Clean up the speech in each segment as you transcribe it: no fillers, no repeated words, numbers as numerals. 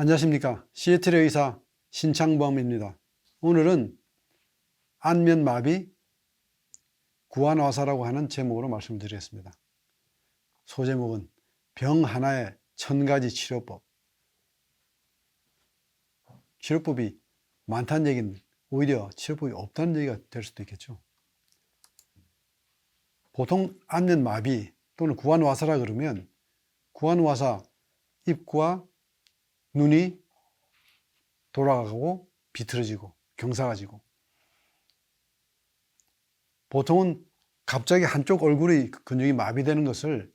안녕하십니까. 시애틀의 의사 신창범입니다. 오늘은 안면마비 구안화사라고 하는 제목으로 말씀을 드리겠습니다. 소제목은 병 하나에 1000가지 치료법. 치료법이 많다는 얘기는 오히려 치료법이 없다는 얘기가 될 수도 있겠죠. 보통 안면마비 또는 구안화사라 그러면 구안화사, 입과 눈이 돌아가고 비틀어지고 경사가지고, 보통은 갑자기 한쪽 얼굴의 근육이 마비되는 것을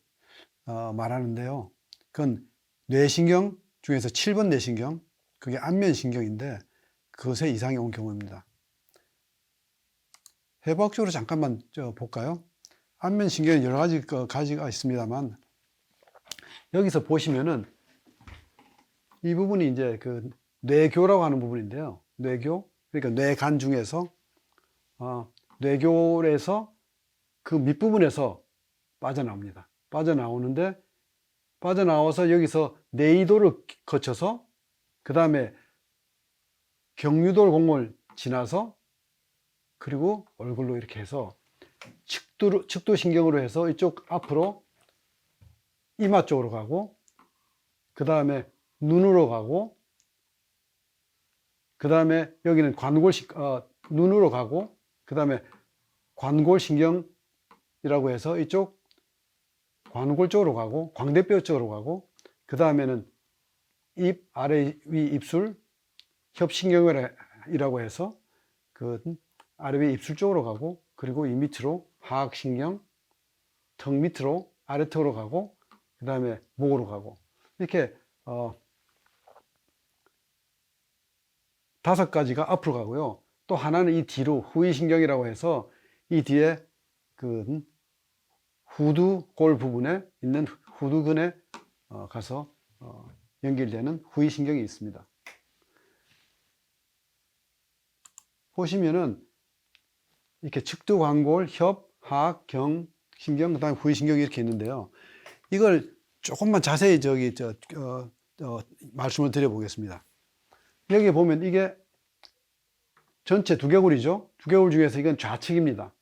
말하는데요. 그건 뇌신경 중에서 7번 뇌신경, 그게 안면신경인데 그것에 이상이 온 경우입니다. 해부학적으로 잠깐만 볼까요? 안면신경은 여러 가지가 있습니다만, 여기서 보시면은 이 부분이 이제 그 뇌교라고 하는 부분인데요. 뇌교, 그러니까 뇌간 중에서 뇌교에서 그 밑부분에서 빠져나옵니다. 빠져나와서 여기서 뇌이도를 거쳐서 그 다음에 경유돌 공을 지나서 그리고 얼굴로 이렇게 해서 측두신경으로 해서 이쪽 앞으로 이마 쪽으로 가고, 그 다음에 눈으로 가고, 그 다음에 여기는 눈으로 가고, 그 다음에 관골신경이라고 해서 이쪽 관골 쪽으로 가고, 광대뼈 쪽으로 가고, 그 다음에는 입 아래 위 입술 협신경이라고 해서 그 아래 위 입술 쪽으로 가고, 그리고 이 밑으로 하악신경, 턱 밑으로 아래턱으로 가고, 그 다음에 목으로 가고, 이렇게 5가지가 앞으로 가고요. 또 하나는 이 뒤로 후위신경이라고 해서 이 뒤에 그 후두골 부분에 있는 후두근에 가서 연결되는 후위신경이 있습니다. 보시면은 이렇게 측두관골, 협, 하악, 경, 신경, 그 다음에 후위신경이 이렇게 있는데요. 이걸 조금만 자세히 말씀을 드려보겠습니다. 여기 보면 이게 전체 두개골이죠. 두개골 중에서 이건 좌측입니다.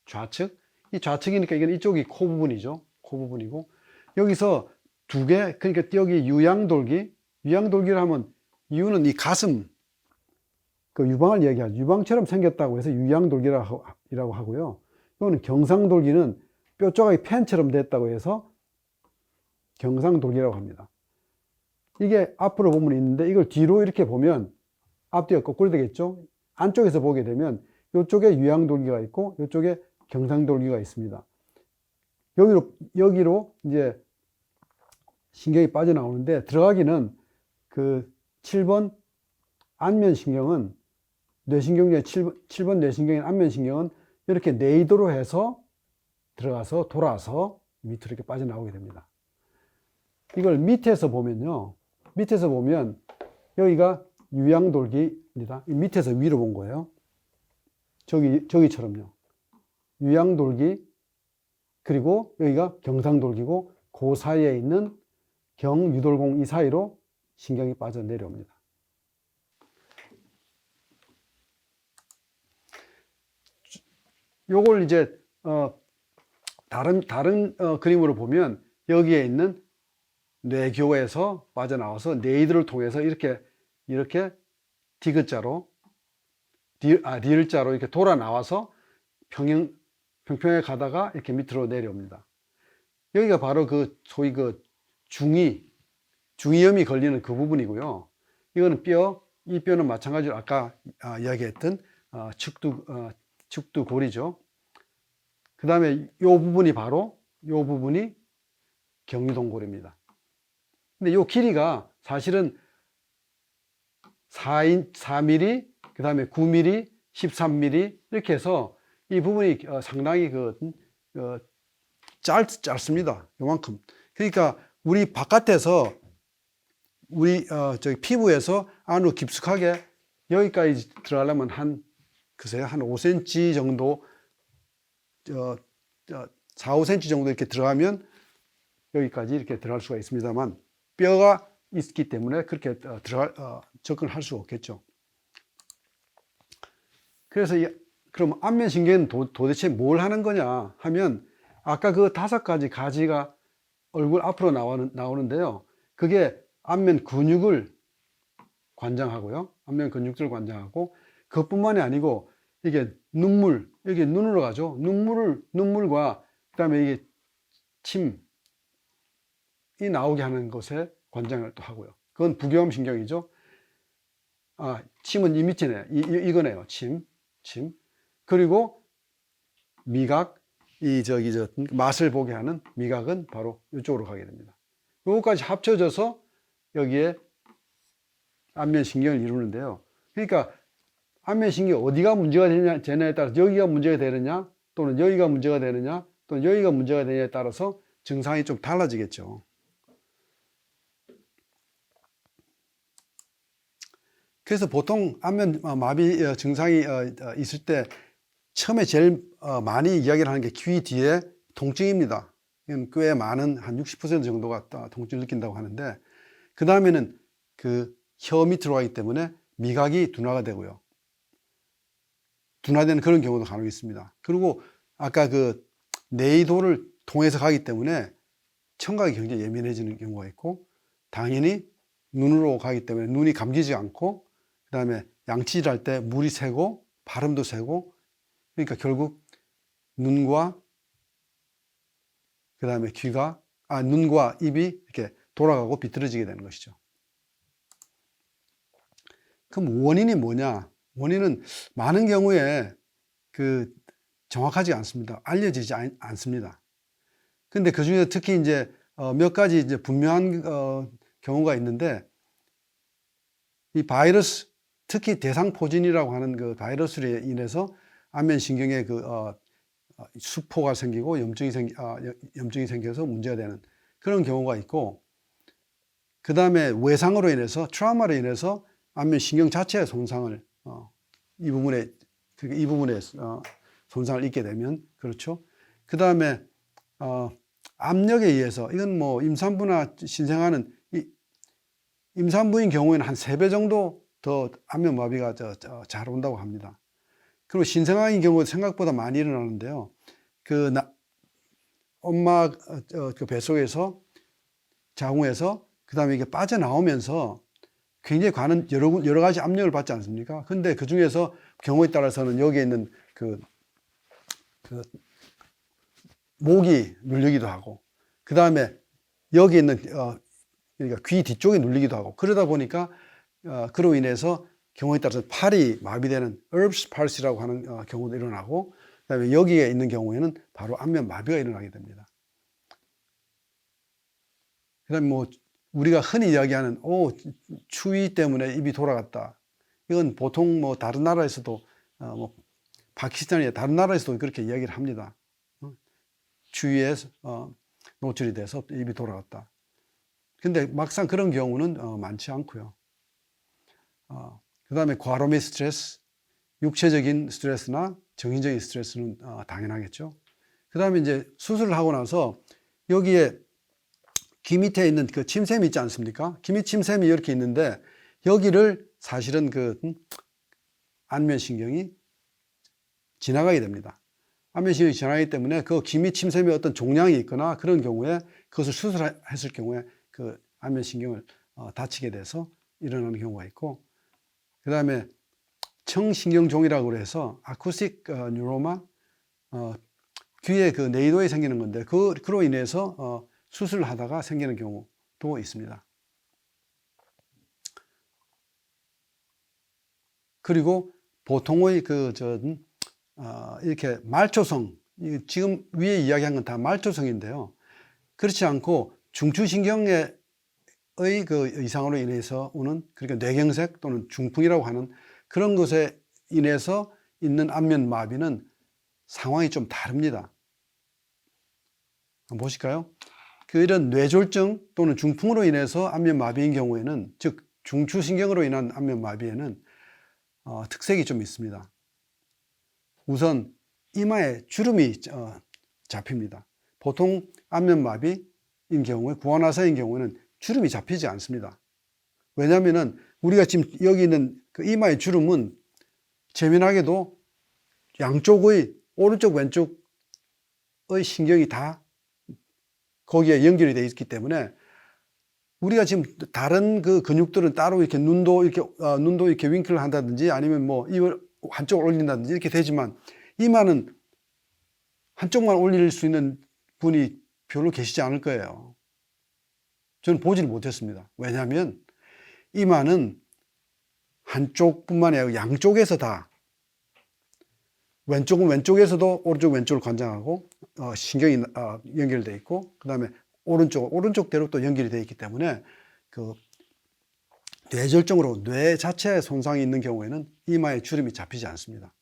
좌측. 이 좌측이니까 이건 이쪽이 코 부분이죠. 코 부분이고, 여기서 두 개, 그러니까 여기 유양돌기를 하면, 유는 이 가슴, 그 유방을 얘기하죠. 유방처럼 생겼다고 해서 유양돌기라고 하고요. 이거는 경상돌기는 뼈 조각이 펜처럼 됐다고 해서 경상돌기라고 합니다. 이게 앞으로 보면 있는데, 이걸 뒤로 이렇게 보면 앞뒤가 거꾸로 되겠죠. 안쪽에서 보게 되면 이쪽에 유양돌기가 있고 이쪽에 경상돌기가 있습니다. 여기로 이제 신경이 빠져나오는데, 들어가기는 그 7번 안면신경은 뇌신경 중에 7번 뇌신경인 안면신경은 이렇게 뇌이도로 해서 들어가서 돌아서 밑으로 이렇게 빠져나오게 됩니다. 이걸 밑에서 보면요. 밑에서 보면 여기가 유양돌기입니다. 밑에서 위로 본 거예요. 저기처럼요. 유양돌기, 그리고 여기가 경상돌기고, 그 사이에 있는 경유돌공 이 사이로 신경이 빠져 내려옵니다. 요걸 이제 다른 그림으로 보면 여기에 있는 뇌교에서 빠져나와서 뇌이들을 통해서 이렇게 디귿자로 리을자로 이렇게 돌아 나와서 평평하게 가다가 이렇게 밑으로 내려옵니다. 여기가 바로 그 소위 그 중이염이 걸리는 그 부분이고요. 이거는 이 뼈는 마찬가지로 아까 이야기했던 측두골이죠. 그 다음에 요 부분이 경유동골입니다. 근데 요 길이가 사실은 4mm, 그 다음에 9mm, 13mm 이렇게 해서 이 부분이 상당히 짧습니다. 요만큼. 그러니까 우리 바깥에서 저기 피부에서 안으로 깊숙하게 여기까지 들어가려면 한 5cm 정도, 4, 5cm 정도 이렇게 들어가면 여기까지 이렇게 들어갈 수가 있습니다만, 뼈가 있기 때문에 그렇게 접근할 수가 없겠죠. 그래서 그럼 안면신경은 도대체 뭘 하는 거냐 하면 아까 그 5가지 가지가 얼굴 앞으로 나오는데요. 그게 안면 근육을 관장하고요. 안면 근육들을 관장하고 그것뿐만이 아니고 이게 여기 눈으로 가죠. 눈물과 그다음에 이게 침이 나오게 하는 것에 관장을 또 하고요. 그건 부교감 신경이죠. 침은 이 밑이네. 이거네요. 침. 그리고 미각, 맛을 보게 하는 미각은 바로 이쪽으로 가게 됩니다. 요거까지 합쳐져서 여기에 안면신경을 이루는데요. 그러니까 안면신경이 어디가 문제가 되느냐에 따라서 여기가 문제가 되느냐, 또는 여기가 문제가 되느냐, 또는 여기가 문제가 되느냐에 따라서 증상이 좀 달라지겠죠. 그래서 보통 안면 마비 증상이 있을 때 처음에 제일 많이 이야기를 하는 게 귀 뒤에 통증입니다. 이건 꽤 많은 한 60% 정도가 통증을 느낀다고 하는데, 그 다음에는 그 혀 밑으로 가기 때문에 미각이 둔화가 되고요. 둔화되는 그런 경우도 간혹 있습니다. 그리고 아까 그 내이도를 통해서 가기 때문에 청각이 굉장히 예민해지는 경우가 있고, 당연히 눈으로 가기 때문에 눈이 감기지 않고, 그 다음에 양치질 때 물이 새고 발음도 새고, 그러니까 결국 눈과 그 다음에 눈과 입이 이렇게 돌아가고 비틀어지게 되는 것이죠. 그럼 원인이 뭐냐? 원인은 많은 경우에 정확하지 않습니다. 알려지지 않습니다. 근데 그 중에서 특히 이제 몇 가지 이제 분명한 경우가 있는데, 이 바이러스, 특히 대상포진이라고 하는 그 바이러스로 인해서 안면신경에 수포가 생기고 염증이 생겨서 문제가 되는 그런 경우가 있고, 그 다음에 외상으로 인해서, 트라우마로 인해서 안면신경 자체의 손상을, 이 부분에 손상을 입게 되면, 그렇죠. 그 다음에, 압력에 의해서, 이건 뭐 임산부나 신생아는, 임산부인 경우에는 한 3배 정도 더 안면마비가 잘 온다고 합니다. 그리고 신생아인 경우 생각보다 많이 일어나는데요. 엄마 그 뱃속에서, 자궁에서, 그 다음에 이게 빠져나오면서 굉장히 여러 가지 압력을 받지 않습니까? 근데 그 중에서 경우에 따라서는 여기에 있는 목이 눌리기도 하고, 그 다음에 여기 있는, 그러니까 귀 뒤쪽이 눌리기도 하고, 그러다 보니까, 그로 인해서 경우에 따라서 팔이 마비되는 Erb's palsy라고 하는 경우도 일어나고, 그 다음에 여기에 있는 경우에는 바로 안면 마비가 일어나게 됩니다. 그 다음에 뭐, 우리가 흔히 이야기하는, 추위 때문에 입이 돌아갔다. 이건 보통 뭐 다른 나라에서도, 파키스탄이나 다른 나라에서도 그렇게 이야기를 합니다. 추위에 노출이 돼서 입이 돌아갔다. 근데 막상 그런 경우는 많지 않고요. 그 다음에 과로미 스트레스, 육체적인 스트레스나 정신적인 스트레스는 당연하겠죠. 그 다음에 이제 수술을 하고 나서 여기에 귀 밑에 있는 그 침샘이 있지 않습니까? 귀 밑 침샘이 이렇게 있는데, 여기를 사실은 안면신경이 지나가게 됩니다. 안면신경이 지나가기 때문에 그 귀 밑 침샘에 어떤 종양이 있거나 그런 경우에 그것을 수술했을 경우에 그 안면신경을 다치게 돼서 일어나는 경우가 있고, 그 다음에 청신경종이라고 해서 아쿠스틱 뉴로마, 귀에 그 내이도에 생기는 건데, 그로 인해서 수술을 하다가 생기는 경우도 있습니다. 그리고 보통의 이렇게 말초성, 지금 위에 이야기한 건 다 말초성인데요. 그렇지 않고 중추신경의 이상으로 인해서 오는, 그러니까 뇌경색 또는 중풍이라고 하는 그런 것에 인해서 있는 안면마비는 상황이 좀 다릅니다. 한번 보실까요? 이런 뇌졸중 또는 중풍으로 인해서 안면마비인 경우에는, 즉 중추신경으로 인한 안면마비에는 특색이 좀 있습니다. 우선 이마에 주름이 잡힙니다. 보통 안면마비인 경우에, 구안화사인 경우에는 주름이 잡히지 않습니다. 왜냐면은 우리가 지금 여기 있는 그 이마의 주름은 재미나게도 양쪽의 오른쪽 왼쪽의 신경이 다 거기에 연결이 되어 있기 때문에 우리가 지금 다른 그 근육들은 따로 이렇게 눈도 이렇게 윙크를 한다든지 아니면 뭐 입을 한쪽을 올린다든지 이렇게 되지만 이마는 한쪽만 올릴 수 있는 분이 별로 계시지 않을 거예요. 저는 보지를 못했습니다. 왜냐하면 이마는 한쪽뿐만이 아니라 양쪽에서 다 왼쪽은 왼쪽에서도 오른쪽 왼쪽을 관장하고 신경이 연결되어 있고 그 다음에 오른쪽대로 또 연결이 되어 있기 때문에 그 뇌절정으로 뇌 자체에 손상이 있는 경우에는 이마에 주름이 잡히지 않습니다.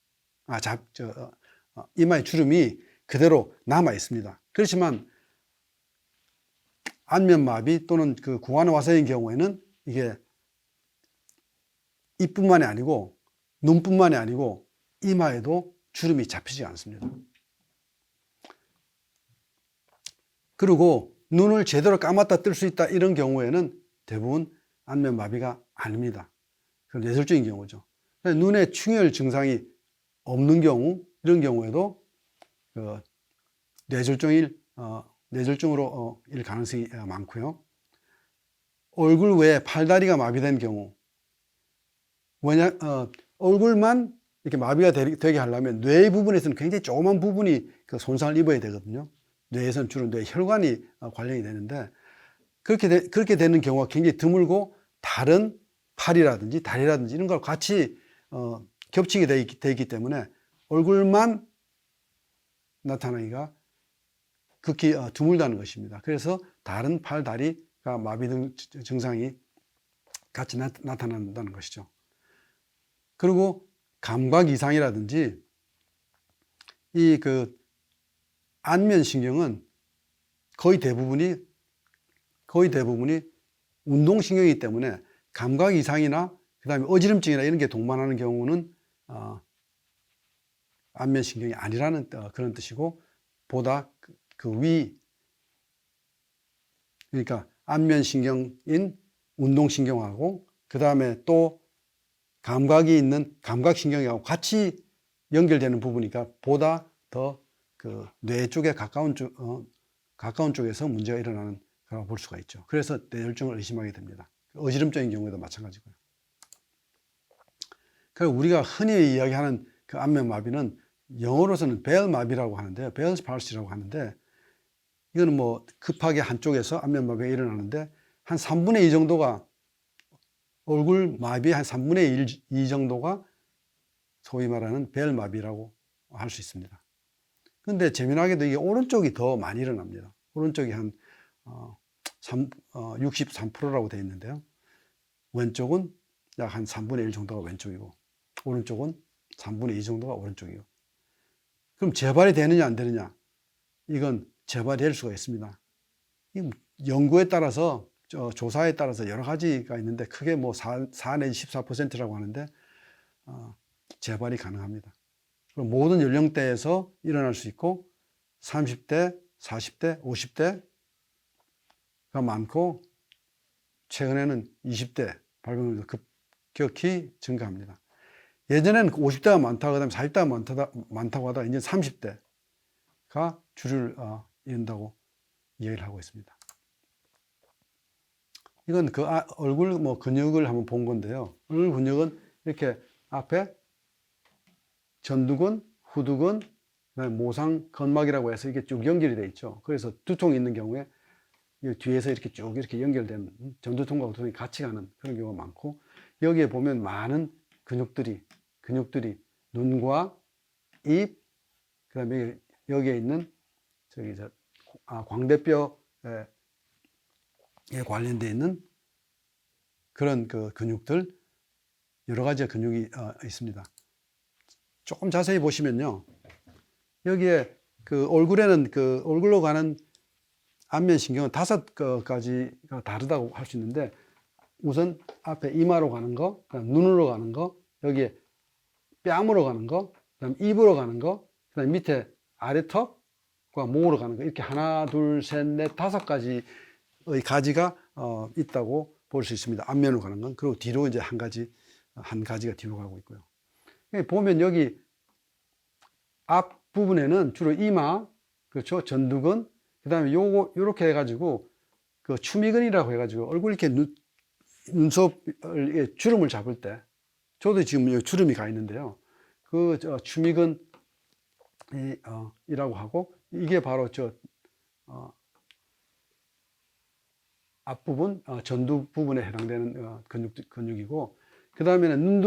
이마의 주름이 그대로 남아 있습니다. 그렇지만 안면마비 또는 그 구안화사인 경우에는 이게 입뿐만이 아니고 눈뿐만이 아니고 이마에도 주름이 잡히지 않습니다. 그리고 눈을 제대로 감았다 뜰 수 있다 이런 경우에는 대부분 안면마비가 아닙니다. 그건 뇌졸중인 경우죠. 눈에 충혈 증상이 없는 경우 이런 경우에도 그 뇌졸중으로 일 가능성이 많고요. 얼굴 외에 팔다리가 마비된 경우 얼굴만 이렇게 마비가 되게 하려면 뇌 부분에서는 굉장히 조그만 부분이 그 손상을 입어야 되거든요. 뇌에서는 주로 뇌혈관이 관련이 되는데 그렇게 되는 경우가 굉장히 드물고 다른 팔이라든지 다리라든지 이런 걸 같이 겹치게 돼 있기 때문에 얼굴만 나타나기가 극히 드물다는 것입니다. 그래서 다른 팔, 다리가 마비 등 증상이 같이 나타난다는 것이죠. 그리고 감각 이상이라든지 이 그 안면신경은 거의 대부분이 운동신경이기 때문에 감각 이상이나 그 다음에 어지럼증이나 이런 게 동반하는 경우는 안면신경이 아니라는 그런 뜻이고 보다 그러니까 안면신경인 운동신경하고 그 다음에 또 감각이 있는 감각신경하고 같이 연결되는 부분이니까 보다 더 그 뇌 쪽에 가까운 쪽에서 문제가 일어나는 거라고 볼 수가 있죠. 그래서 뇌졸중을 의심하게 됩니다. 어지럼증인 경우에도 마찬가지고요. 그리고 우리가 흔히 이야기하는 그 안면마비는 영어로서는 벨마비라고 하는데요. 벨스 팔시라고 하는데 이거는 뭐 급하게 한쪽에서 안면마비가 일어나는데 한 3분의 2 정도가 얼굴 마비의 한 3분의 2 정도가 소위 말하는 벨마비라고 할 수 있습니다. 그런데 재미나게도 이게 오른쪽이 더 많이 일어납니다. 오른쪽이 한 63%라고 되어 있는데요. 왼쪽은 약 한 3분의 1 정도가 왼쪽이고 오른쪽은 3분의 2 정도가 오른쪽이고 그럼 재발이 되느냐 안 되느냐 이건 재발이 될 수가 있습니다. 연구에 따라서 조사에 따라서 여러 가지가 있는데 크게 뭐 4 내지 14%라고 하는데 재발이 가능합니다. 그럼 모든 연령대에서 일어날 수 있고 30대, 40대, 50대가 많고 최근에는 20대 발병률도 급격히 증가합니다. 예전에는 50대가 많다고 그다음에 40대가 많다고 하다가 이제 30대가 주를 이룬다고 이야기를 하고 있습니다. 이건 그 얼굴 뭐 근육을 한번 본 건데요. 얼굴 근육은 이렇게 앞에 전두근, 후두근, 모상 근막이라고 해서 이게 쭉 연결이 되어 있죠. 그래서 두통이 있는 경우에 뒤에서 이렇게 쭉 이렇게 연결된 전두통과 후두통이 같이 가는 그런 경우가 많고 여기에 보면 많은 근육들이 눈과 입, 그다음에 여기에 있는 광대뼈에 관련되어 있는 그런 그 근육들 여러 가지 근육이 있습니다. 조금 자세히 보시면요. 여기에 그 얼굴에는 그 얼굴로 가는 안면신경은 5가지가 다르다고 할 수 있는데 우선 앞에 이마로 가는 거, 그다음 눈으로 가는 거, 여기에 뺨으로 가는 거, 그다음 입으로 가는 거, 그다음 밑에 아래턱과 목으로 가는 거 이렇게 하나, 둘, 셋, 넷, 5가지의 가지가 있다고 볼 수 있습니다. 앞면으로 가는 건. 그리고 뒤로 이제 한 가지가 뒤로 가고 있고요. 보면 여기 앞부분에는 주로 이마, 그렇죠? 전두근, 그 다음에 요렇게 해가지고 그 추미근이라고 해가지고 얼굴 이렇게 눈썹을 주름을 잡을 때, 저도 지금 여기 주름이 가 있는데요. 그 추미근 이라고 하고, 이게 바로 앞부분, 전두 부분에 해당되는 근육이고, 그 다음에는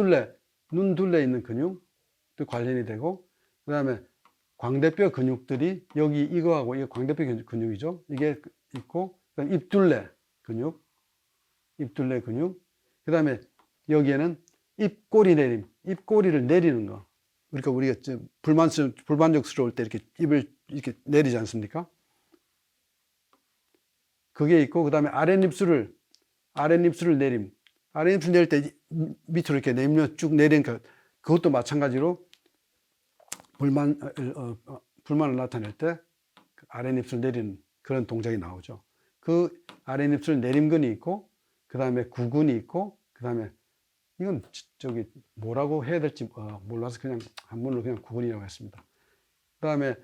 눈둘레 있는 근육도 관련이 되고, 그 다음에 광대뼈 근육들이 여기 이거하고 이게 광대뼈 근육이죠. 이게 있고, 그다음 입둘레 근육, 그 다음에 여기에는 입꼬리를 내리는 거. 그러니까 우리가 불만족스러울 때 이렇게 입을 이렇게 내리지 않습니까? 그게 있고, 그 다음에 아랫입술을 내림. 아랫입술 내릴 때 밑으로 이렇게 내밀면 쭉 내리니까 그것도 마찬가지로 불만을 나타낼 때 아랫입술 내리는 그런 동작이 나오죠. 그 아랫입술 내림근이 있고, 그 다음에 구근이 있고, 그 다음에 이건 뭐라고 해야 될지 몰라서 그냥 한문으로 그냥 구근이라고 했습니다. 그 다음에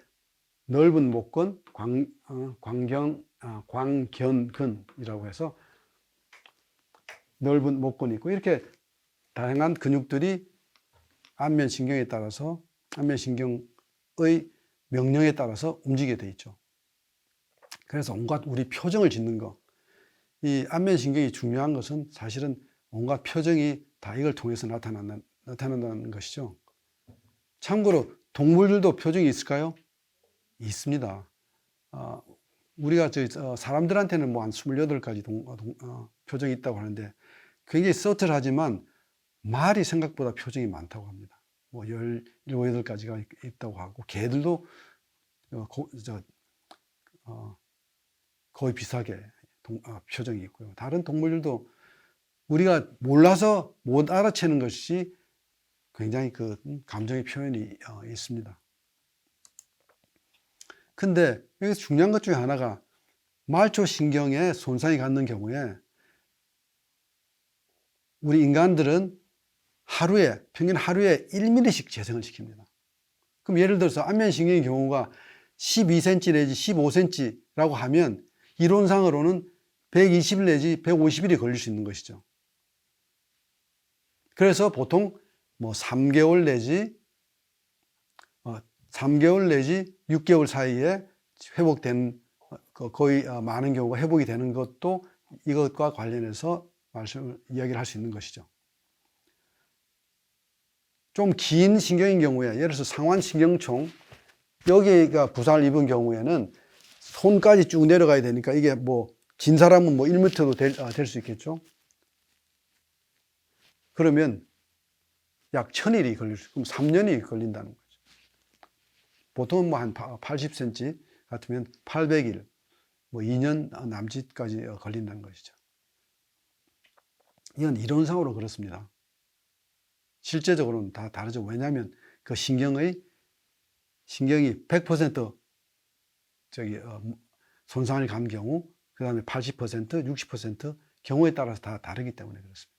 넓은 목근, 광견근이라고 해서 넓은 목근이 있고, 이렇게 다양한 근육들이 안면신경의 명령에 따라서 움직이게 돼 있죠. 그래서 온갖 우리 표정을 짓는 거, 이 안면신경이 중요한 것은 사실은 온갖 표정이 다 이걸 통해서 나타난다는 것이죠. 참고로 동물들도 표정이 있을까요? 있습니다. 우리가 사람들한테는 뭐 한 28가지 표정이 있다고 하는데 굉장히 서틀하지만 말이 생각보다 표정이 많다고 합니다. 뭐 17, 18가지가 있다고 하고, 개들도 거의 비슷하게 표정이 있고요. 다른 동물들도 우리가 몰라서 못 알아채는 것이 굉장히 감정의 표현이 있습니다. 근데 여기서 중요한 것 중에 하나가 말초신경에 손상이 갖는 경우에 우리 인간들은 평균 하루에 1mm씩 재생을 시킵니다. 그럼 예를 들어서 안면신경의 경우가 12cm 내지 15cm라고 하면 이론상으로는 120일 내지 150일이 걸릴 수 있는 것이죠. 그래서 보통 뭐 3개월 내지 6개월 사이에 회복된, 거의 많은 경우가 회복이 되는 것도 이것과 관련해서 이야기를 할 수 있는 것이죠. 좀 긴 신경인 경우에, 예를 들어서 상완신경총, 여기가 부상을 입은 경우에는 손까지 쭉 내려가야 되니까 이게 긴 사람은 1m도 될 수 있겠죠. 그러면 약 1000일이 그럼 3년이 걸린다는 거죠. 보통 한 80cm 같으면 800일, 2년 남짓까지 걸린다는 것이죠. 이건 이론상으로 그렇습니다. 실제적으로는 다 다르죠. 왜냐하면 그 신경이 100% 손상을 간 경우, 그 다음에 80%, 60% 경우에 따라서 다 다르기 때문에 그렇습니다.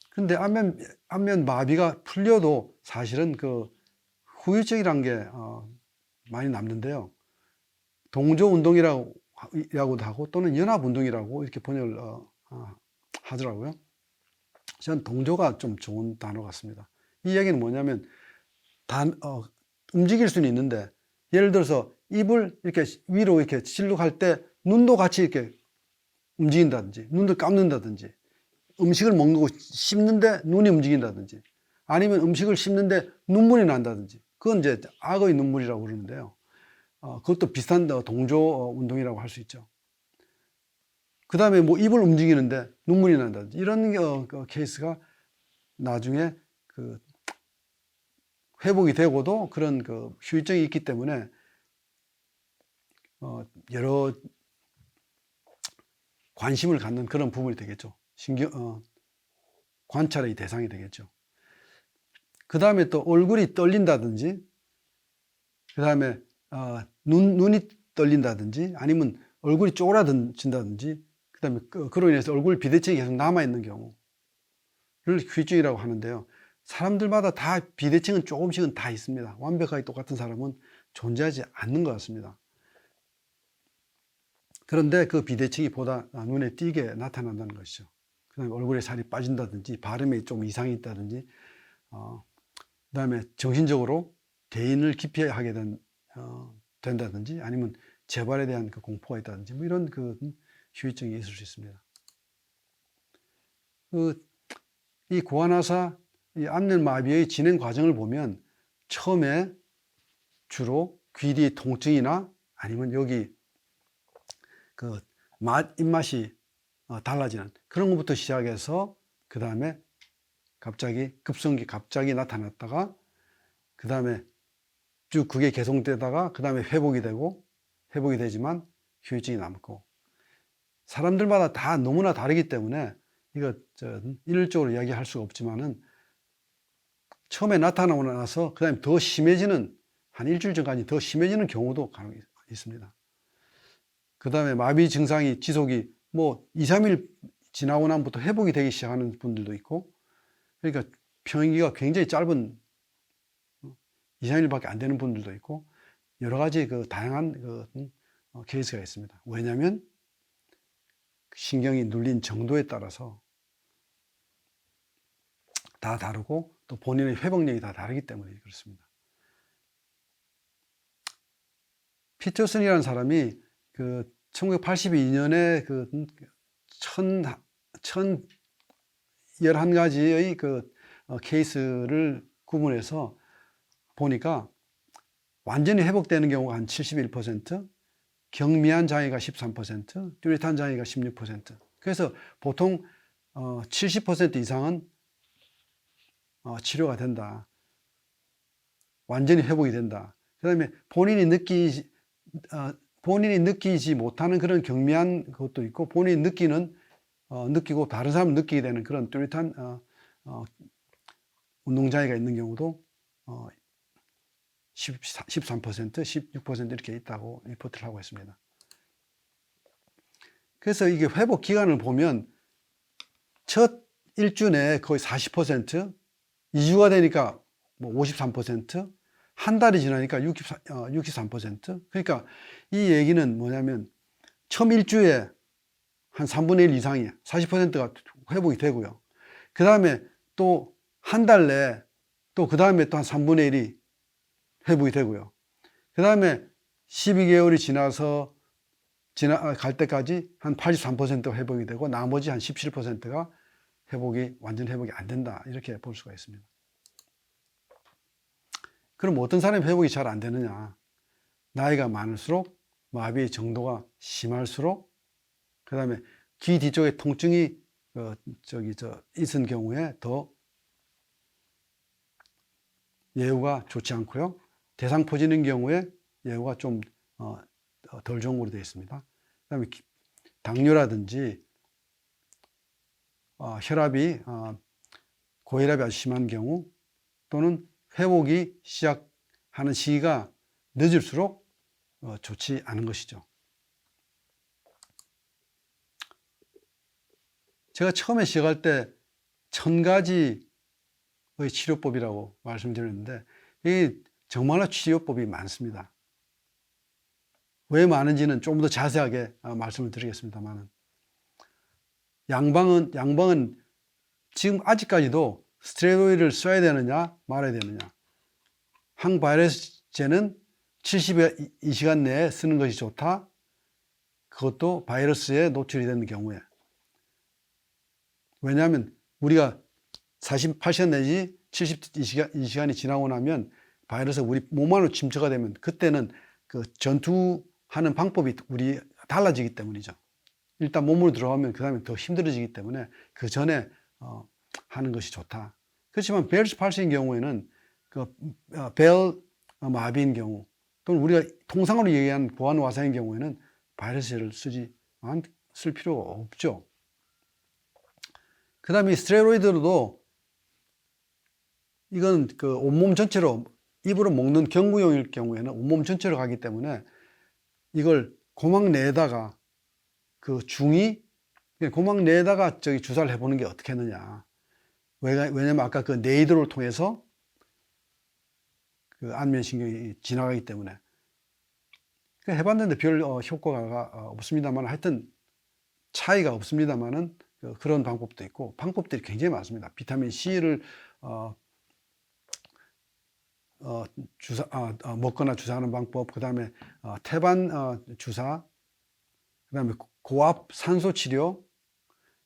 근데 안면 마비가 풀려도 사실은 후유증이란 게 많이 남는데요. 동조 운동이라고도 하고 또는 연합 운동이라고 이렇게 번역을 하더라고요. 저는 동조가 좀 좋은 단어 같습니다. 이 이야기는 뭐냐면 움직일 수는 있는데, 예를 들어서 입을 이렇게 위로 이렇게 실룩할 때 눈도 같이 이렇게 움직인다든지, 눈을 감는다든지, 음식을 먹는 거 씹는데 눈이 움직인다든지, 아니면 음식을 씹는데 눈물이 난다든지, 그건 이제 악의 눈물이라고 그러는데요. 그것도 비슷한 동조 운동이라고 할 수 있죠. 그 다음에 입을 움직이는데 눈물이 난다든지, 이런 케이스가 나중에 회복이 되고도 그런 후유증이 있기 때문에 여러 관심을 갖는 그런 부분이 되겠죠. 관찰의 대상이 되겠죠. 그 다음에 또 얼굴이 떨린다든지, 그 다음에 눈이 떨린다든지, 아니면 얼굴이 쪼그라든다든지, 그 다음에 그로 인해서 얼굴 비대칭이 계속 남아있는 경우를 후유증이라고 하는데요. 사람들마다 다 비대칭은 조금씩은 다 있습니다. 완벽하게 똑같은 사람은 존재하지 않는 것 같습니다. 그런데 그 비대칭이 보다 눈에 띄게 나타난다는 것이죠. 그 다음에 얼굴에 살이 빠진다든지, 발음에 좀 이상이 있다든지, 그 다음에 정신적으로 개인을 기피하게 된다든지, 아니면 재발에 대한 그 공포가 있다든지, 뭐 이런 그 후유증이 있을 수 있습니다. 이 고환화사, 이 안면마비의 진행 과정을 보면 처음에 주로 귀 뒤 통증이나 아니면 여기 그 입맛이 달라지는 그런 것부터 시작해서 그 다음에 갑자기 급성기 갑자기 나타났다가 그 다음에 쭉 그게 계속되다가 그 다음에 회복이 되지만 후유증이 남고, 사람들마다 다 너무나 다르기 때문에 이거 일률적으로 이야기할 수가 없지만은 처음에 나타나고 나서 그 다음에 더 심해지는, 한 일주일 전까지 더 심해지는 경우도 간혹 있습니다. 그 다음에 마비 증상이 지속이 뭐 2, 3일 지나고 나면부터 회복이 되기 시작하는 분들도 있고, 그러니까 평행기가 굉장히 짧은 2, 3일밖에 안 되는 분들도 있고, 여러 가지 그 다양한 케이스가 있습니다. 왜냐하면 신경이 눌린 정도에 따라서 다 다르고 또 본인의 회복력이 다 다르기 때문에 그렇습니다. 피터슨이라는 사람이 그 1982년에 그 1011가지의 그 케이스를 구분해서 보니까 완전히 회복되는 경우가 한 71%, 경미한 장애가 13%, 뚜렷한 장애가 16%. 그래서 보통 70% 이상은 치료가 된다. 완전히 회복이 된다. 그 다음에 본인이 느끼지 못하는 그런 경미한 것도 있고, 본인이 느끼고 다른 사람 느끼게 되는 그런 뚜렷한 운동장애가 있는 경우도 13%, 16% 이렇게 있다고 리포트를 하고 있습니다. 그래서 이게 회복 기간을 보면 첫 1주 내에 거의 40%, 2주가 되니까 뭐 53%, 한 달이 지나니까 63%. 그러니까 이 얘기는 뭐냐면 처음 1주에 한 3분의 1 이상이 40%가 회복이 되고요. 그 다음에 또 한 달 내에 또 그 다음에 또 한 3분의 1이 회복이 되고요. 그 다음에 12개월이 지나서 갈 때까지 한 83% 회복이 되고 나머지 한 17%가 완전 회복이 안 된다. 이렇게 볼 수가 있습니다. 그럼 어떤 사람이 회복이 잘 안 되느냐? 나이가 많을수록 마비의 정도가 심할수록, 그 다음에 귀 뒤쪽에 통증이 있은 경우에 더 예후가 좋지 않고요. 대상 퍼지는 경우에 예후가 좀 덜 좋은 걸로 되어 있습니다. 그 다음에 당뇨라든지 혈압이 고혈압이 아주 심한 경우, 또는 회복이 시작하는 시기가 늦을수록 좋지 않은 것이죠. 제가 처음에 시작할 때 1000가지의 치료법이라고 말씀드렸는데, 이 정말로 치료법이 많습니다. 왜 많은지는 좀 더 자세하게 말씀을 드리겠습니다만, 양방은 지금 아직까지도 스테로이드를 써야 되느냐 말아야 되느냐, 항바이러스제는 72시간 내에 쓰는 것이 좋다. 그것도 바이러스에 노출이 되는 경우에. 왜냐하면 우리가 48시간 내지 72시간이 지나고 나면 바이러스가 우리 몸 안으로 침투가 되면 그때는 그 전투하는 방법이 우리 달라지기 때문이죠. 일단 몸으로 들어가면 그 다음에 더 힘들어지기 때문에 그 전에 하는 것이 좋다. 그렇지만 벨스 팔시인 경우에는 벨 마비인 경우, 또는 우리가 통상으로 얘기하는 고환화사인 경우에는 바이러스제를 쓸 필요가 없죠. 그 다음에 스테로이드로도 이건 그 온몸 전체로 입으로 먹는 경구용일 경우에는 온몸 전체로 가기 때문에 이걸 고막 내에다가 그 중이 고막 내에다가 저기 주사를 해보는 게 어떻게 했느냐. 왜냐면 아까 그 네이드를 통해서 그 안면신경이 지나가기 때문에 해봤는데 별 효과가 없습니다만 하여튼 차이가 없습니다만은 그런 방법도 있고 방법들이 굉장히 많습니다. 비타민 C를 먹거나 주사하는 방법, 그 다음에 태반 주사, 그 다음에 고압 산소 치료,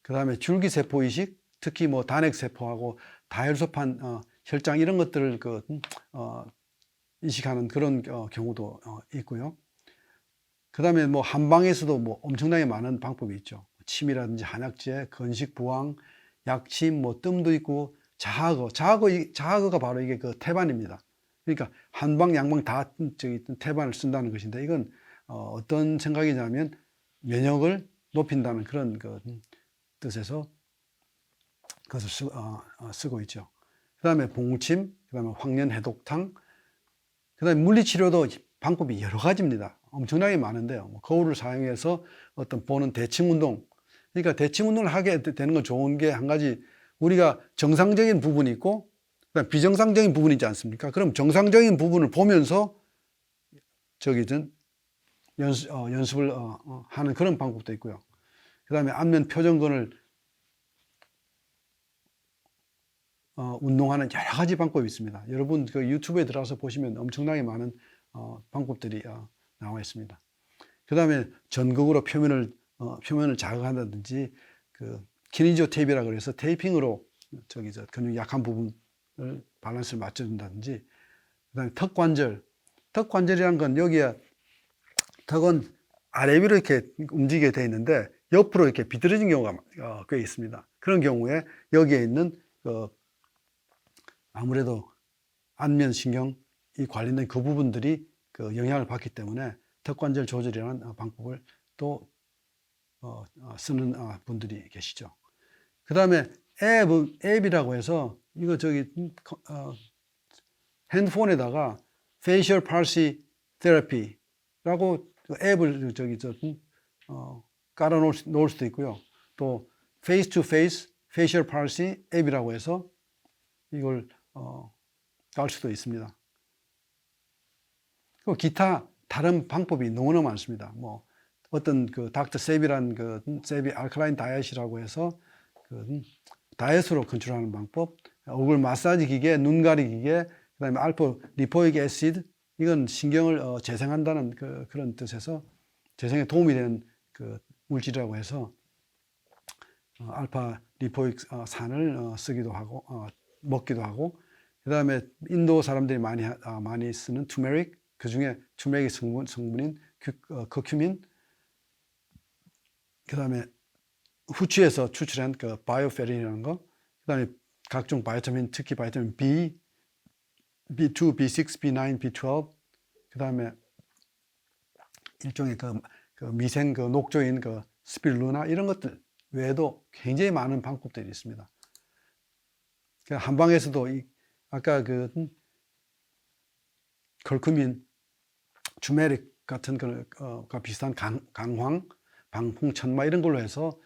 그 다음에 줄기세포 이식, 특히 뭐 단핵세포하고 다혈소판 혈장 이런 것들을 이식하는 그런 경우도 있고요. 그 다음에 뭐 한방에서도 뭐 엄청나게 많은 방법이 있죠. 침이라든지 한약재, 건식 부항, 약침, 뭐 뜸도 있고 자하거가 바로 이게 그 태반입니다. 그러니까 한방, 양방 다 저기 태반을 쓴다는 것인데 이건 어떤 생각이냐면 면역을 높인다는 그런 그 뜻에서 그것을 쓰고 있죠. 그 다음에 봉침, 그 다음에 황련해독탕, 그 다음에 물리치료도 방법이 여러 가지입니다. 엄청나게 많은데요. 거울을 사용해서 어떤 보는 대칭운동, 그러니까 대칭운동을 하게 되는 건 좋은 게 한 가지, 우리가 정상적인 부분이 있고 그다음 비정상적인 부분이 있지 않습니까? 그럼 정상적인 부분을 보면서 연습을 하는 그런 방법도 있고요. 그 다음에 안면 표정근을 운동하는 여러 가지 방법이 있습니다. 여러분 그 유튜브에 들어가서 보시면 엄청나게 많은 방법들이 나와 있습니다. 그 다음에 전극으로 표면을 자극한다든지 그 키니지오 테이프라 그래서 테이핑으로 근육 약한 부분을 밸런스를 맞춰준다든지, 그 다음에 턱관절이라는 건 여기에 턱은 아래 위로 이렇게 움직이게 되어 있는데 옆으로 이렇게 비틀어진 경우가 꽤 있습니다. 그런 경우에 여기에 있는 아무래도 안면신경이 관련된 그 부분들이 영향을 받기 때문에 턱관절 조절이라는 방법을 또 쓰는 분들이 계시죠. 그 다음에 앱이라고 해서 이거 핸드폰에다가 Facial Palsy Therapy라고 앱을 깔아 놓을 수도 있고요. 또 Face to Face Facial Palsy 앱이라고 해서 이걸 깔 수도 있습니다. 그리고 기타 다른 방법이 너무나 많습니다. 뭐 어떤 닥터 세비란 세비 알칼라인 다이엇이라고 해서 다이엇으로 컨트롤하는 방법, 얼굴 마사지 기계, 눈 가리 기계, 그다음에 알파 리포익 애시드, 이건 신경을 재생한다는 그런 뜻에서 재생에 도움이 되는 물질이라고 해서 알파 리포익 산을 쓰기도 하고 먹기도 하고, 그다음에 인도 사람들이 많이 쓰는 투메릭, 그 중에 투메릭 성분인 커큐민, 그 다음에 후추에서 추출한 바이오페린이라는 거, 그 다음에 각종 바이타민, 특히 바이타민 B, B2, B6, B9, B12, 그 다음에 일종의 미생 녹조인 스피룰루나 이런 것들 외에도 굉장히 많은 방법들이 있습니다. 한방에서도 아까 걸크민, 주메릭 같은 비슷한 강황, 방풍, 천마 이런 걸로 해서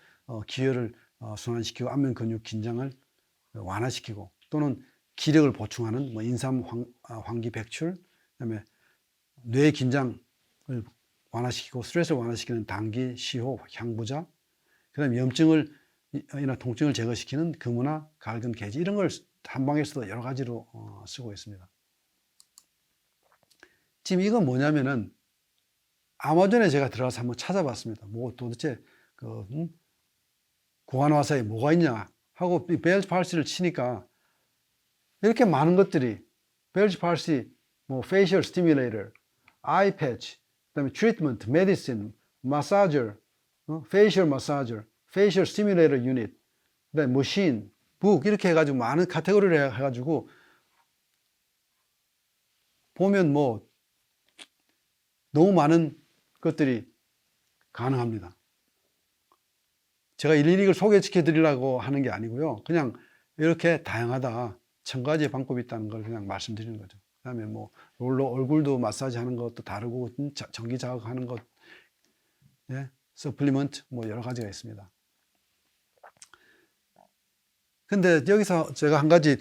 기혈을 순환시키고 안면 근육 긴장을 완화시키고, 또는 기력을 보충하는 인삼, 황기, 백출, 그다음에 뇌 긴장을 완화시키고 스트레스를 완화시키는 당기, 시호, 향부자, 그다음에 염증이나 통증을 제거시키는 금우나 갈근, 계지, 이런 걸 한방에서도 여러 가지로 쓰고 있습니다. 지금 이건 뭐냐면은 아마존에 제가 들어가서 한번 찾아봤습니다. 뭐 도대체 고관화사에 뭐가 있냐 하고 벨즈 팔시를 치니까 이렇게 많은 것들이, 벨즈 팔시, 뭐 페이셜 스티뮬레이터, 아이 패치, 그다음에 트리트먼트, 메디신, 마사저, 페이셜 마사저, 페이셜 스티뮬레이터 유닛, 그다음에 머신, 북, 이렇게 해가지고 많은 카테고리를 해가지고 보면 뭐 너무 많은 것들이 가능합니다. 제가 일일이 이걸 소개시켜 드리려고 하는 게 아니고요. 그냥 이렇게 다양하다, 1000가지 방법이 있다는 걸 그냥 말씀드리는 거죠. 그 다음에 뭐 롤러 얼굴도 마사지 하는 것도 다르고 전기 자극하는 것, 예, 서플리먼트 뭐 여러 가지가 있습니다. 근데 여기서 제가 한 가지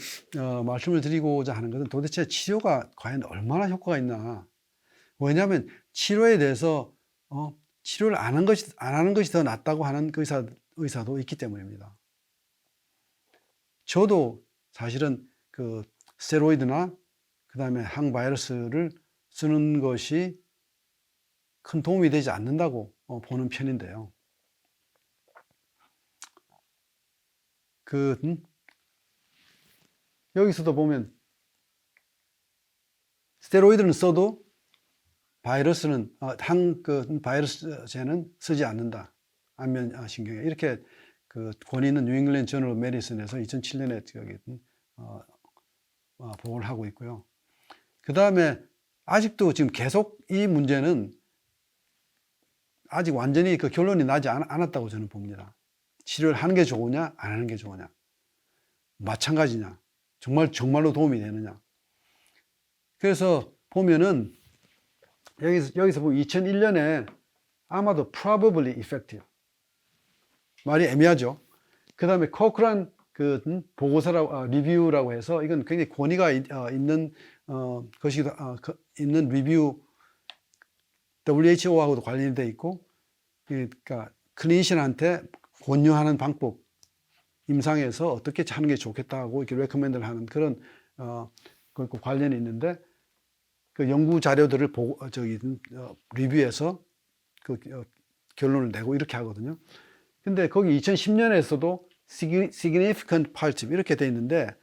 말씀을 드리고자 하는 것은 도대체 치료가 과연 얼마나 효과가 있나. 왜냐하면 치료에 대해서 치료를 안 하는 것이 더 낫다고 하는 의사도 있기 때문입니다. 저도 사실은 그 스테로이드나 그 다음에 항바이러스를 쓰는 것이 큰 도움이 되지 않는다고 보는 편인데요. 여기서도 보면 스테로이드는 써도 바이러스는 바이러스제는 쓰지 않는다. 안면 신경에 이렇게 그 권위 있는 뉴잉글랜드 저널 오브 메디슨에서 2007년에 보고를 하고 있고요. 그 다음에 아직도 지금 계속 이 문제는 아직 완전히 그 결론이 나지 않았다고 저는 봅니다. 치료를 하는 게 좋으냐, 안 하는 게 좋으냐, 마찬가지냐, 정말로 도움이 되느냐. 그래서 보면은 여기서 보면 2001년에 아마도 probably effective 말이 애매하죠. 그 다음에 코크란 보고서라고 리뷰라고 해서 이건 굉장히 권위가 있는 것이기도 있는 리뷰 WHO하고도 관련이 돼 있고, 그러니까 클리니션한테 권유하는 방법 임상에서 어떻게 하는 게 좋겠다고 이렇게 레커멘드를 하는 그런 관련이 있는데, 그 연구 자료들을 리뷰해서 그 결론을 내고 이렇게 하거든요. 근데 거기 2010년에서도 significant part 이렇게 돼 있는데,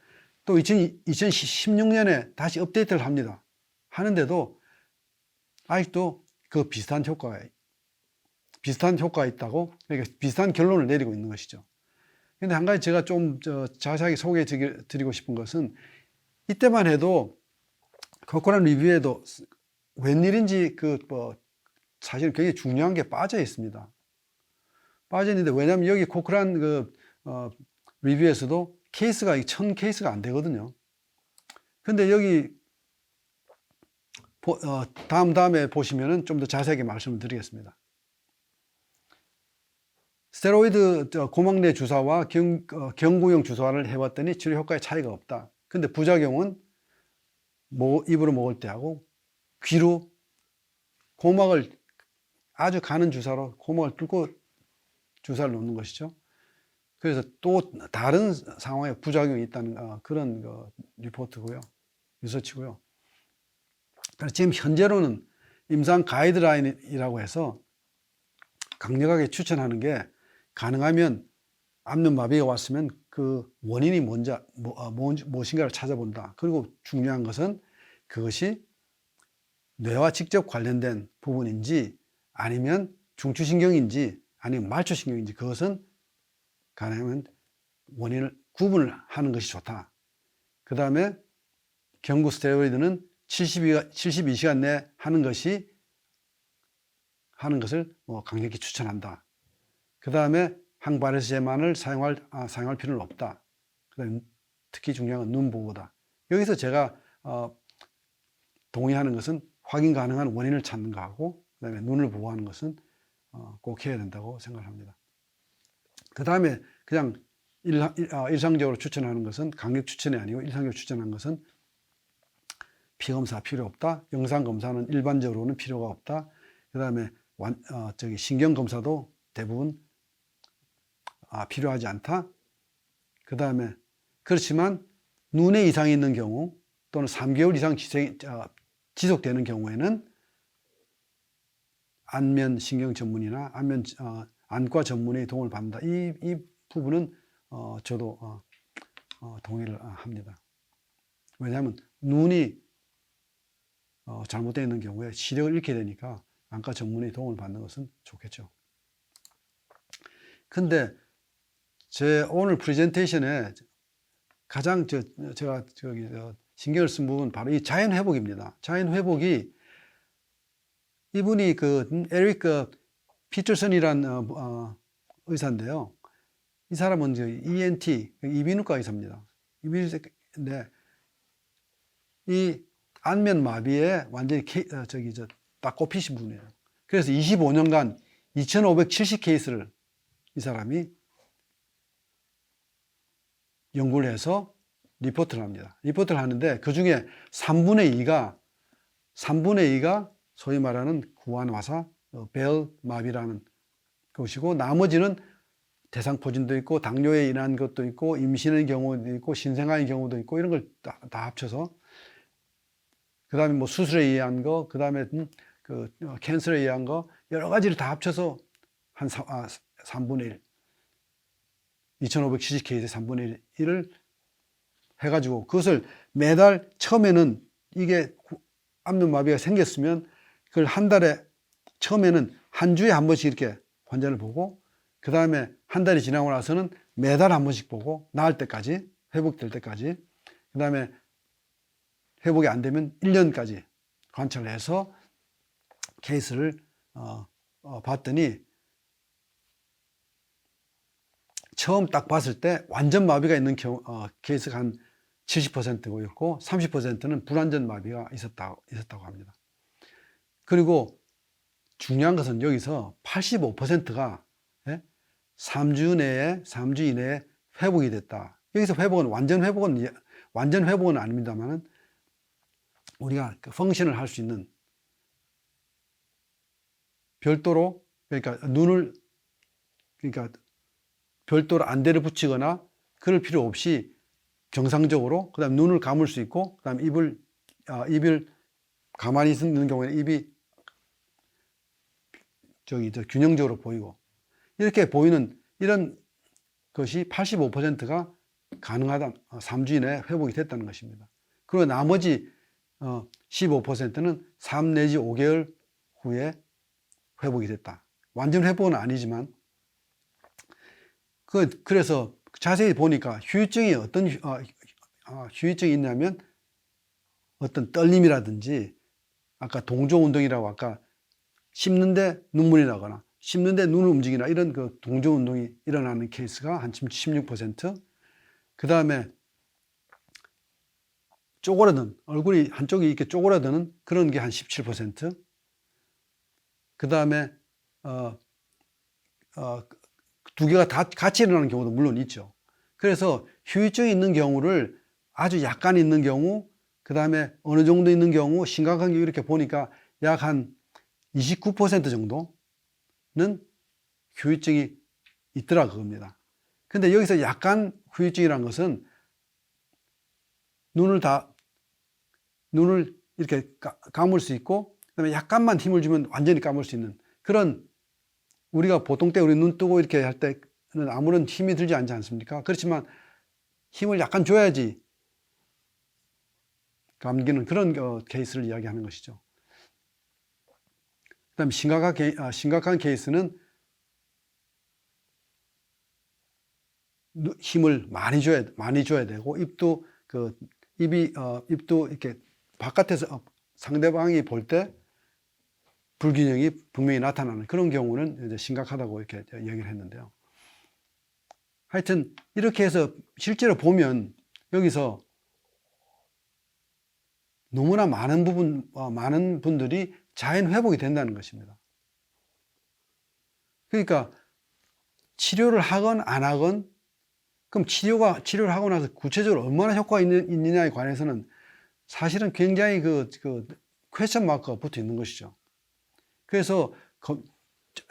또 2016년에 다시 업데이트를 합니다. 하는데도 아직도 그 비슷한 효과가 있다고, 그러니까 비슷한 결론을 내리고 있는 것이죠. 근데 한 가지 제가 좀 자세하게 소개해 드리고 싶은 것은, 이때만 해도 코크란 리뷰에도 웬일인지 사실 굉장히 중요한 게 빠져 있습니다. 빠져 있는데, 왜냐하면 여기 코크란 리뷰에서도 케이스가 1000케이스가 안 되거든요. 근데 여기 다음에 보시면은 좀 더 자세하게 말씀을 드리겠습니다. 스테로이드 고막내 주사와 경구용 주사를 해봤더니 치료 효과에 차이가 없다. 근데 부작용은 입으로 먹을 때 하고 귀로 고막을 아주 가는 주사로 고막을 뚫고 주사를 놓는 것이죠. 그래서 또 다른 상황에 부작용이 있다는 그런 리포트고요. 리서치고요. 지금 현재로는 임상 가이드라인이라고 해서 강력하게 추천하는 게, 가능하면 안면마비가 왔으면 그 원인이 무엇인가를 찾아본다. 그리고 중요한 것은 그것이 뇌와 직접 관련된 부분인지 아니면 중추신경인지 아니면 말초신경인지, 그것은 가능하면 원인을 구분을 하는 것이 좋다. 그 다음에 경구 스테로이드는 72시간 내에 하는 것을 강력히 추천한다. 그 다음에 항바이러스제만을 사용할 필요는 없다. 그다음에 특히 중요한 건 눈 보호다. 여기서 제가 동의하는 것은 확인 가능한 원인을 찾는 거하고, 그다음에 눈을 보호하는 것은 꼭 해야 된다고 생각합니다. 그 다음에 그냥 일상적으로 추천하는 것은, 강력 추천이 아니고 일상적으로 추천하는 것은 피검사 필요 없다. 영상검사는 일반적으로는 필요가 없다. 그 다음에 신경검사도 대부분 필요하지 않다. 그 다음에 그렇지만 눈에 이상이 있는 경우 또는 3개월 이상 지속되는 경우에는 안면 신경 전문이나 안과 전문의 도움을 받는다. 이 부분은 저도 동의를 합니다. 왜냐하면 눈이 잘못되어 있는 경우에 시력을 잃게 되니까 안과 전문의 도움을 받는 것은 좋겠죠. 근데 제 오늘 프레젠테이션에 가장 제가 신경을 쓴 부분은 바로 이 자연회복입니다. 자연회복이, 이분이 에릭 피터슨이란 의사인데요. 이 사람은 ENT, 이비인후과 의사입니다. 이비인후과인데 이 안면 마비에 완전히 딱 꼽히신 분이에요. 그래서 25년간 2570 케이스를 이 사람이 연구를 해서 리포트를 합니다. 리포트를 하는데 그 중에 3분의 2가 소위 말하는 구안화사 벨마비라는 것이고, 나머지는 대상포진도 있고 당뇨에 인한 것도 있고 임신의 경우도 있고 신생아의 경우도 있고 이런 걸 다 합쳐서, 그 다음에 뭐 수술에 의한 거, 그 다음에 그 캔서에 의한 거, 여러 가지를 다 합쳐서 한 3분의 1, 2570 케이스의 3분의 1을 해가지고, 그것을 매달 처음에는 이게 압력마비가 생겼으면 그걸 한 달에, 처음에는 한 주에 한 번씩 이렇게 환자를 보고, 그 다음에 한 달이 지나고 나서는 매달 한 번씩 보고, 나을 때까지, 회복될 때까지, 그 다음에 회복이 안 되면 1년까지 관찰을 해서 케이스를 봤더니, 처음 딱 봤을 때 완전 마비가 있는 케이스가 한 70%였고 30%는 불완전 마비가 있었다고 합니다. 그리고 중요한 것은 여기서 85%가 3주 이내에 회복이 됐다. 여기서 회복은 완전 회복은 아닙니다만, 우리가 그 펑션을 할 수 있는, 별도로, 그러니까 별도로 안대를 붙이거나 그럴 필요 없이 정상적으로, 그 다음에 눈을 감을 수 있고, 그 다음에 입을 가만히 있는 경우에는 입이 균형적으로 보이고, 이렇게 보이는 이런 것이 85%가 가능하다. 3주 이내에 회복이 됐다는 것입니다. 그리고 나머지 15%는 3 내지 5개월 후에 회복이 됐다. 완전 회복은 아니지만, 그래서 자세히 보니까 후유증이 어떤 후유증이 있냐면, 어떤 떨림이라든지, 아까 동조운동이라고, 아까 씹는데 눈물이 나거나 씹는데 눈을 움직이나, 이런 그 동조운동이 일어나는 케이스가 한 16%, 그 다음에 쪼그라든, 얼굴이 한쪽이 이렇게 쪼그라드는 그런 게 한 17%, 그 다음에 두 개가 다 같이 일어나는 경우도 물론 있죠. 그래서 후유증이 있는 경우를 아주 약간 있는 경우, 그 다음에 어느 정도 있는 경우, 심각한 경우, 이렇게 보니까 약 한 29% 정도는 후유증이 있더라 그겁니다. 근데 여기서 약간 후유증이라는 것은 눈을 이렇게 감을 수 있고, 그다음에 약간만 힘을 주면 완전히 감을 수 있는 그런, 우리가 보통 때 우리 눈 뜨고 이렇게 할 때는 아무런 힘이 들지 않지 않습니까? 그렇지만 힘을 약간 줘야지 감기는, 그런 케이스를 이야기하는 것이죠. 그다음에 심각한 케이스는 힘을 많이 줘야 되고, 입도 이렇게 바깥에서 상대방이 볼 때 불균형이 분명히 나타나는 그런 경우는 이제 심각하다고 이렇게 얘기를 했는데요. 하여튼 이렇게 해서 실제로 보면 여기서 너무나 많은 분들이 자연 회복이 된다는 것입니다. 그러니까 치료를 하건 안 하건, 그럼 치료를 하고 나서 구체적으로 얼마나 효과가 있느냐에 관해서는 사실은 굉장히 퀘스천 마크가 붙어 있는 것이죠. 그래서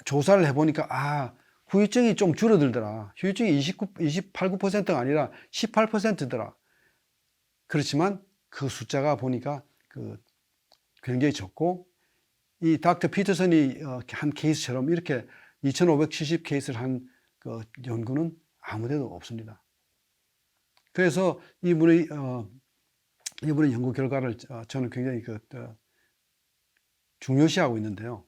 조사를 해보니까, 후유증이 좀 줄어들더라. 후유증이 28~9%가 아니라 18%더라. 그렇지만 그 숫자가 보니까 굉장히 적고, 이 닥터 피터슨이 한 케이스처럼 이렇게 2570 케이스를 한 연구는 아무데도 없습니다. 그래서 이분의 연구 결과를 저는 굉장히 중요시하고 있는데요.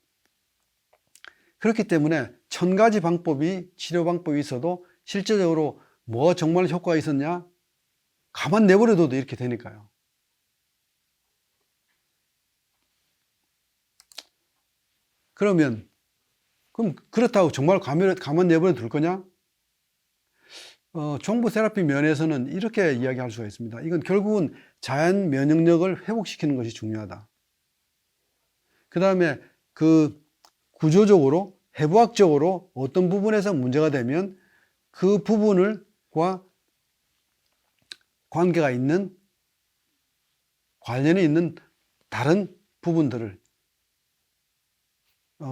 그렇기 때문에 1000가지 치료 방법이 있어도 실제적으로 뭐 정말 효과가 있었냐? 가만 내버려둬도 이렇게 되니까요. 그럼 그렇다고 정말 가만 내버려 둘 거냐? 종부 세라피 면에서는 이렇게 이야기할 수가 있습니다. 이건 결국은 자연 면역력을 회복시키는 것이 중요하다. 그 다음에 구조적으로 해부학적으로 어떤 부분에서 문제가 되면 그 부분과 관계가 있는, 관련이 있는 다른 부분들을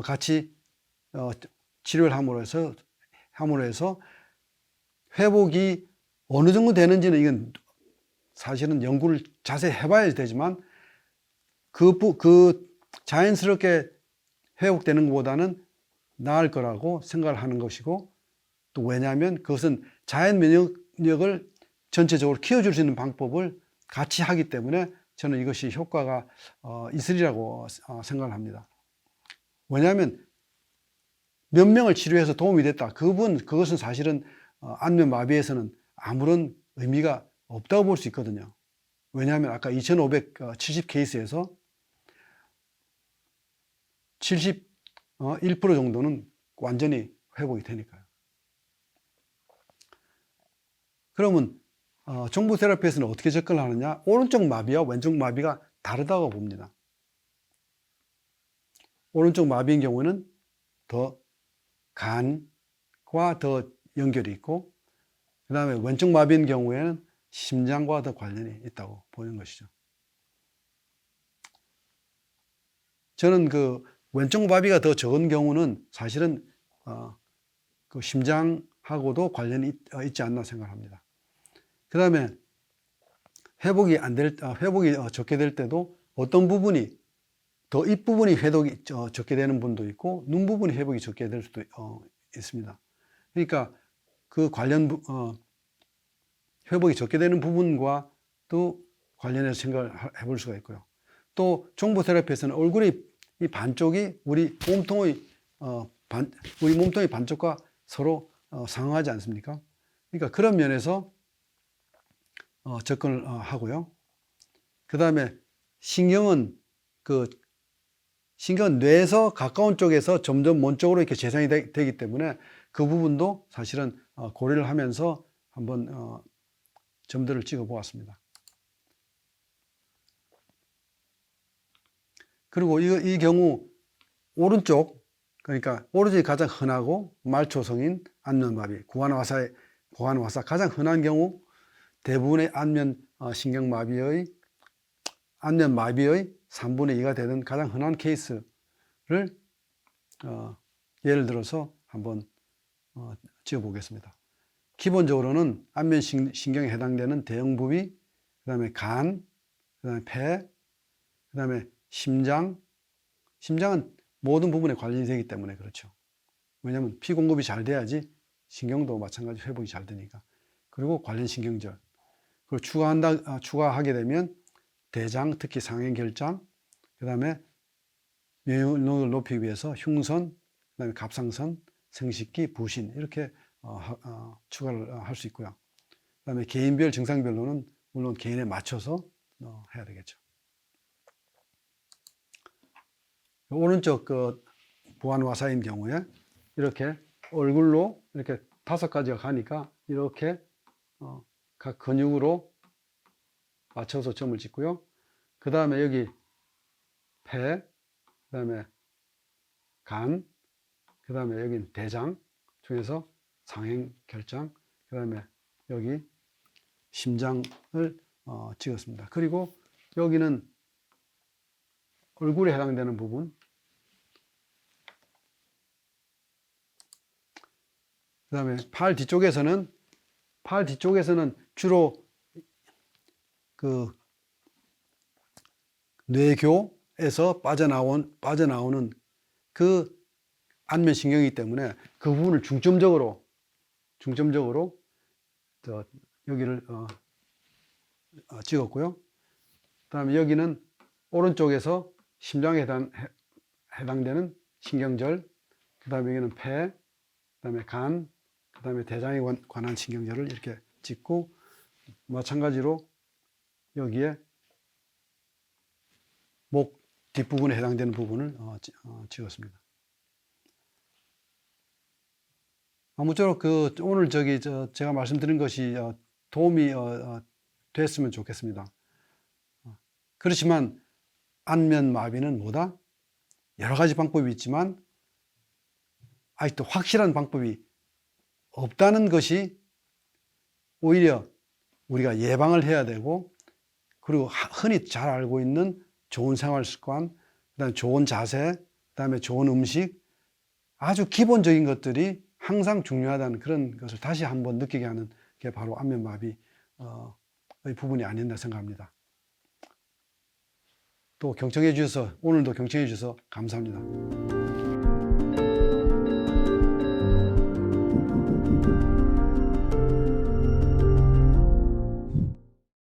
같이 치료를 함으로 해서 회복이 어느 정도 되는지는 이건 사실은 연구를 자세히 해봐야 되지만 그 자연스럽게 회복되는 것보다는 나을 거라고 생각을 하는 것이고, 또 왜냐하면 그것은 자연 면역력을 전체적으로 키워줄 수 있는 방법을 같이 하기 때문에 저는 이것이 효과가 있으리라고 생각을 합니다. 왜냐하면 몇 명을 치료해서 도움이 됐다. 그것은 사실은 안면마비에서는 아무런 의미가 없다고 볼 수 있거든요. 왜냐하면 아까 2570 케이스에서 71% 정도는 완전히 회복이 되니까요. 그러면 종부 테라피에서는 어떻게 접근을 하느냐? 오른쪽 마비와 왼쪽 마비가 다르다고 봅니다. 오른쪽 마비인 경우에는 더 간과 더 연결이 있고, 그 다음에 왼쪽 마비인 경우에는 심장과 더 관련이 있다고 보는 것이죠. 저는 그 왼쪽 마비가 더 적은 경우는 사실은 그 심장하고도 관련이 있지 않나 생각합니다. 그 다음에 회복이 적게 될 때도 어떤 부분이 더 입부분이 회복이 적게 되는 분도 있고 눈 부분이 회복이 적게 될 수도 있습니다. 그러니까 그 관련 회복이 적게 되는 부분과 또 관련해서 생각을 해볼 수가 있고요. 또 종부 테라피에서는 얼굴의 이 반쪽이 우리 몸통의 반쪽과 서로 상응하지 않습니까? 그러니까 그런 면에서 접근을 하고요. 그 다음에 신경은 뇌에서 가까운 쪽에서 점점 먼 쪽으로 이렇게 재생이 되기 때문에 그 부분도 사실은 고려를 하면서 한번 점들을 찍어 보았습니다. 그리고 이 경우 오른쪽, 그러니까 오른쪽이 가장 흔하고 말초성인 안면마비, 구간화사 가장 흔한 경우 대부분의 안면마비의 3분의 2가 되는 가장 흔한 케이스를 예를 들어서 한번 지어 보겠습니다. 기본적으로는 안면신경에 해당되는 대형부위, 그 다음에 간, 그 다음에 폐, 그 다음에 심장은 모든 부분에 관련이 되기 때문에 그렇죠. 왜냐하면 피 공급이 잘 돼야지 신경도 마찬가지 회복이 잘 되니까. 그리고 관련 신경절. 그리고 추가하게 되면 대장, 특히 상행결장, 그 다음에 면역력을 높이기 위해서 흉선, 그 다음에 갑상선, 생식기, 부신 이렇게 추가를 할 수 있고요. 그 다음에 개인별 증상별로는 물론 개인에 맞춰서 해야 되겠죠. 오른쪽 보안화사인 경우에 이렇게 얼굴로 이렇게 5가지가 가니까 이렇게 각 근육으로 맞춰서 점을 찍고요. 그 다음에 여기 폐, 그 다음에 간, 그 다음에 여기는 대장 중에서 상행결장, 그 다음에 여기 심장을 찍었습니다. 그리고 여기는 얼굴에 해당되는 부분, 그 다음에 팔 뒤쪽에서는 주로 그 뇌교에서 빠져나오는 그 안면신경이기 때문에 그 부분을 중점적으로 여기를 찍었고요. 그 다음에 여기는 오른쪽에서 심장에 해당되는 신경절, 그 다음에 여기는 폐, 그 다음에 간, 그 다음에 대장에 관한 신경절을 이렇게 찍고, 마찬가지로 여기에 목 뒷부분에 해당되는 부분을 찍었습니다. 아무쪼록 오늘 제가 말씀드린 것이 도움이 됐으면 좋겠습니다. 그렇지만 안면마비는 뭐다? 여러 가지 방법이 있지만 아직도 확실한 방법이 없다는 것이 오히려 우리가 예방을 해야 되고, 그리고 흔히 잘 알고 있는 좋은 생활 습관, 그다음에 좋은 자세, 그다음에 좋은 음식, 아주 기본적인 것들이 항상 중요하다는 그런 것을 다시 한번 느끼게 하는 게 바로 안면마비의 부분이 아닌가 생각합니다. 또 경청해 주셔서, 오늘도 경청해 주셔서 감사합니다.